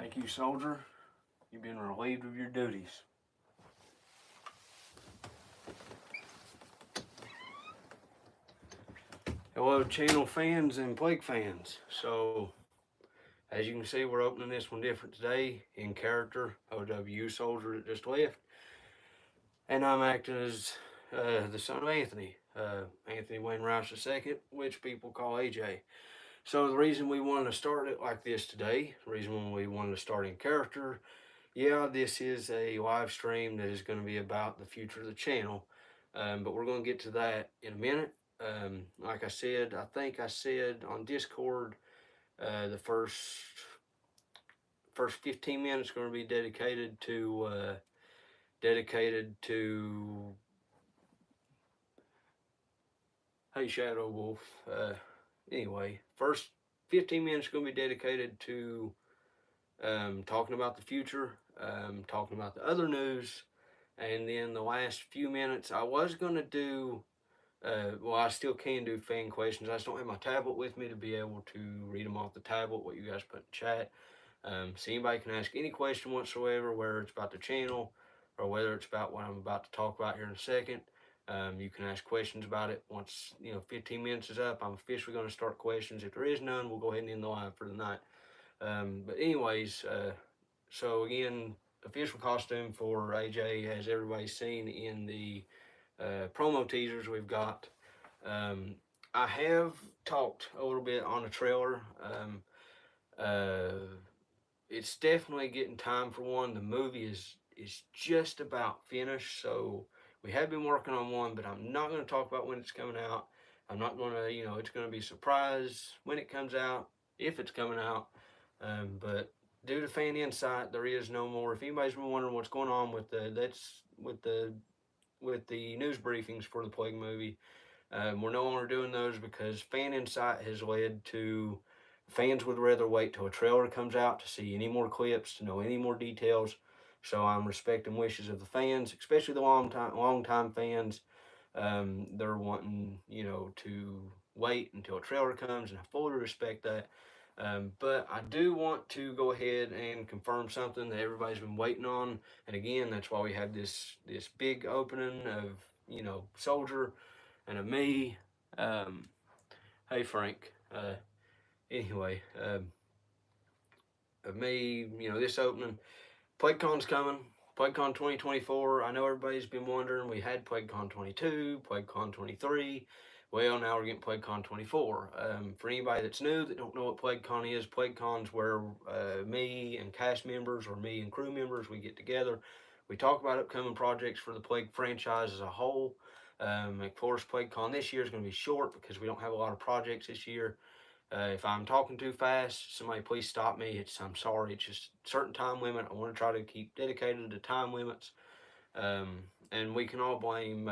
Thank you, soldier. You've been relieved of your duties. Hello, channel fans and Plague fans. So, as you can see, we're opening this one different today in character. OW soldier that just left. And I'm acting as the son of Anthony. Anthony Wayne Rice II, which people call AJ. So the reason we wanted to start it like this today, the reason we wanted to start in character, yeah, this is a live stream that is going to be about the future of the channel, but we're going to get to that in a minute. Like I said, I think I said on Discord, the first 15 minutes going to be dedicated to hey Shadow Wolf. Anyway, first 15 minutes going to be dedicated to talking about the future, talking about the other news, and then the last few minutes I was going to do, well, I still can do fan questions. I just don't have my tablet with me to be able to read them off the tablet, what you guys put in chat. So anybody can ask any question whatsoever, whether it's about the channel or whether it's about what I'm about to talk about here in a second. You can ask questions about it once 15 minutes is up. I'm officially going to start questions. If there is none, we'll go ahead and end the live for the night. But anyways, so again, official costume for AJ, as everybody's seen in the promo teasers we've got. I have talked a little bit on the trailer. It's definitely getting time for one. The movie is just about finished, so we have been working on one, but I'm not going to talk about when it's coming out. I'm not going to, it's going to be a surprise when it comes out, if it's coming out. But due to fan insight, there is no more. If anybody's been wondering what's going on with the news briefings for the Plague movie, we're no longer doing those because fan insight has led to fans would rather wait till a trailer comes out to see any more clips, to know any more details. So I'm respecting wishes of the fans, especially the long time fans. They're wanting, to wait until a trailer comes, and I fully respect that. But I do want to go ahead and confirm something that everybody's been waiting on. And again, that's why we have this big opening of, Soldier and of me. Hey, Frank. Anyway, of me, this opening. PlagueCon's coming. PlagueCon 2024. I know everybody's been wondering. We had PlagueCon 22, PlagueCon 23. Well, now we're getting PlagueCon 24. For anybody that's new that don't know what PlagueCon is, PlagueCon's where me and cast members or me and crew members, we get together. We talk about upcoming projects for the Plague franchise as a whole. Of course, PlagueCon this year is going to be short because we don't have a lot of projects this year. If I'm talking too fast, somebody please stop me. I'm sorry. It's just a certain time limit. I want to try to keep dedicated to time limits. And we can all blame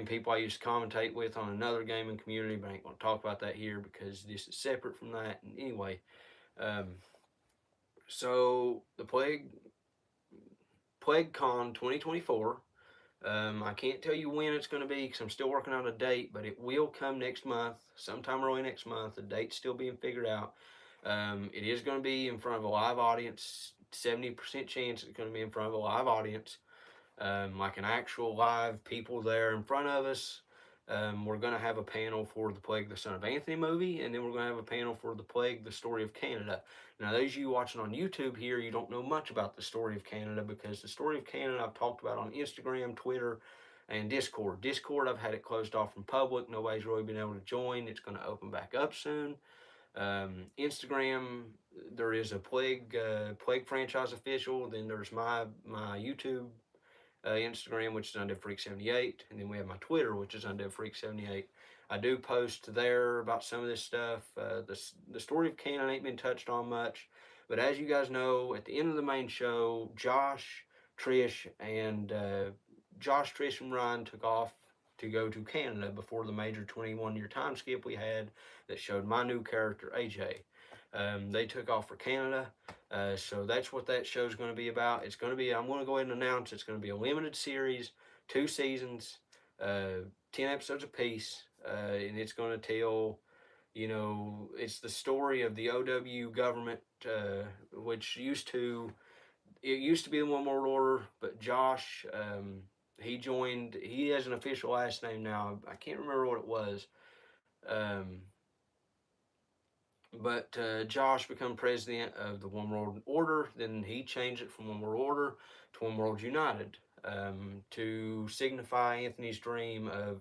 people I used to commentate with on another gaming community, but I ain't going to talk about that here because this is separate from that. And anyway, so the PlagueCon 2024. I can't tell you when it's going to be because I'm still working on a date, but it will come next month, sometime early next month. The date's still being figured out. It is going to be in front of a live audience. 70% chance it's going to be in front of a live audience, like an actual live people there in front of us. We're going to have a panel for the Plague the Son of Anthony movie, and then we're going to have a panel for the Plague the Story of Canada. Now, those of you watching on YouTube here, you don't know much about the Story of Canada because the Story of Canada I've talked about on Instagram, Twitter, and Discord. Discord, I've had it closed off from public. Nobody's really been able to join. It's going to open back up soon. Instagram, there is a Plague franchise official. Then there's my YouTube Instagram, which is Undead Freak 78, and then we have my Twitter, which is Undead Freak 78. I do post there about some of this stuff. The Story of Canada ain't been touched on much, but as you guys know, at the end of the main show, Josh, Trish, and Ryan took off to go to Canada before the major 21-year time skip we had that showed my new character, AJ. They took off for Canada. So that's what that show is going to be about. It's going to be, I'm going to go ahead and announce it's going to be a limited series, 2 seasons, 10 episodes apiece, and it's going to tell You know, it's the story of the OW government, which it used to be the One World Order, but Josh, he joined. He has an official last name now. I can't remember what it was. Um, but Josh became president of the One World Order. Then he changed it from One World Order to One World United, to signify Anthony's dream of,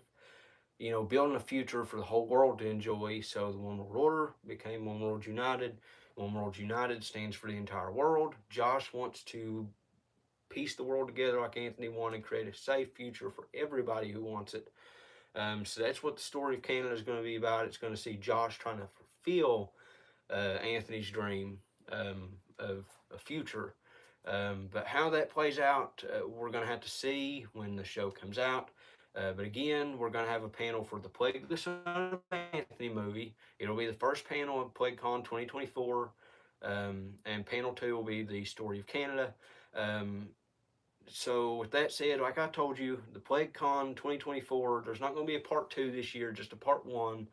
you know, building a future for the whole world to enjoy. So the One World Order became One World United. One World United stands for the entire world. Josh wants to piece the world together like Anthony wanted and create a safe future for everybody who wants it. So that's what the story of Canada is going to be about. It's going to see Josh trying to fulfill Anthony's dream, of a future. But how that plays out, we're going to have to see when the show comes out. But again, we're going to have a panel for the Plague of the Son of Anthony movie. It'll be the first panel of PlagueCon 2024. And panel 2 will be the story of Canada. So with that said, like I told you, the PlagueCon 2024, there's not going to be a part 2 this year, just a part 1.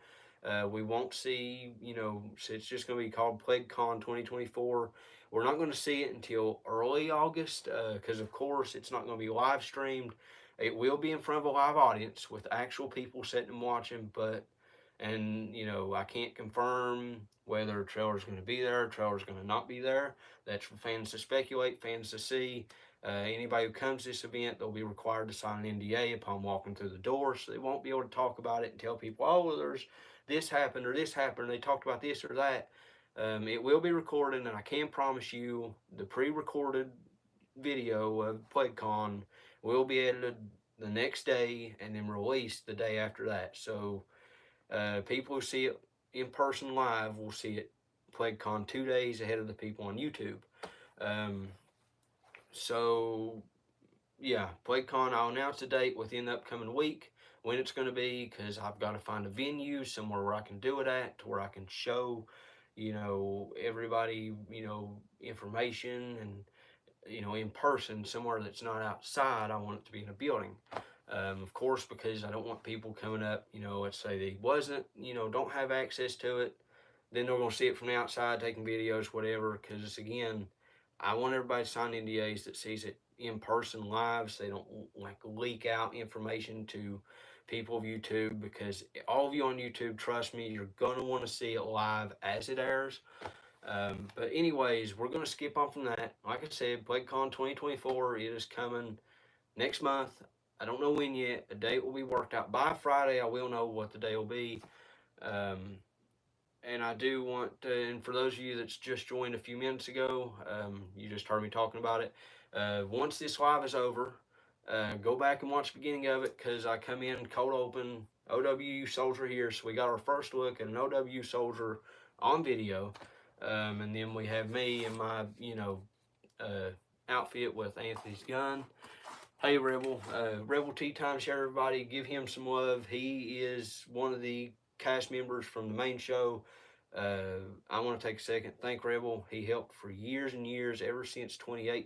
We won't see, you know, so it's just going to be called PlagueCon 2024. We're not going to see it until early August, because of course it's not going to be live streamed. It will be in front of a live audience with actual people sitting and watching, and you know, I can't confirm whether trailer's going to be there, trailer's going to not be there. That's for fans to speculate, fans to see. Anybody who comes to this event, they'll be required to sign an NDA upon walking through the door, so they won't be able to talk about it and tell people, oh, well, there's this happened or this happened, they talked about this or that. It will be recorded, and I can promise you the pre-recorded video of PlagueCon will be edited the next day and then released the day after that. So people who see it in person live will see it PlagueCon 2 days ahead of the people on YouTube. Um, so yeah, PlagueCon, I'll announce the date within the upcoming week when it's going to be, because I've got to find a venue somewhere where I can do it at, to where I can show, you know, everybody, you know, information, and you know, in person, somewhere that's not outside. I want it to be in a building. Of course, because I don't want people coming up, you know, let's say they wasn't, you know, don't have access to it, then they're going to see it from the outside, taking videos, whatever. Because again, I want everybody to sign NDAs that sees it in person live, so they don't like leak out information to people of YouTube. Because all of you on YouTube, trust me, you're gonna want to see it live as it airs. But anyways, we're gonna skip on from that. Like I said, PlagueCon 2024, it is coming next month. I don't know when yet. A date will be worked out by Friday. I will know what the day will be. Um, and I do want to, and for those of you that's just joined a few minutes ago, you just heard me talking about it. Once this live is over, go back and watch the beginning of it, because I come in cold open, OW Soldier here. So we got our first look at an OW Soldier on video. And then we have me in my, you know, outfit with Anthony's gun. Hey Rebel, Rebel Tea Time, share everybody, give him some love. He is one of the cast members from the main show. I want to take a second, thank Rebel. He helped for years and years, ever since 2018.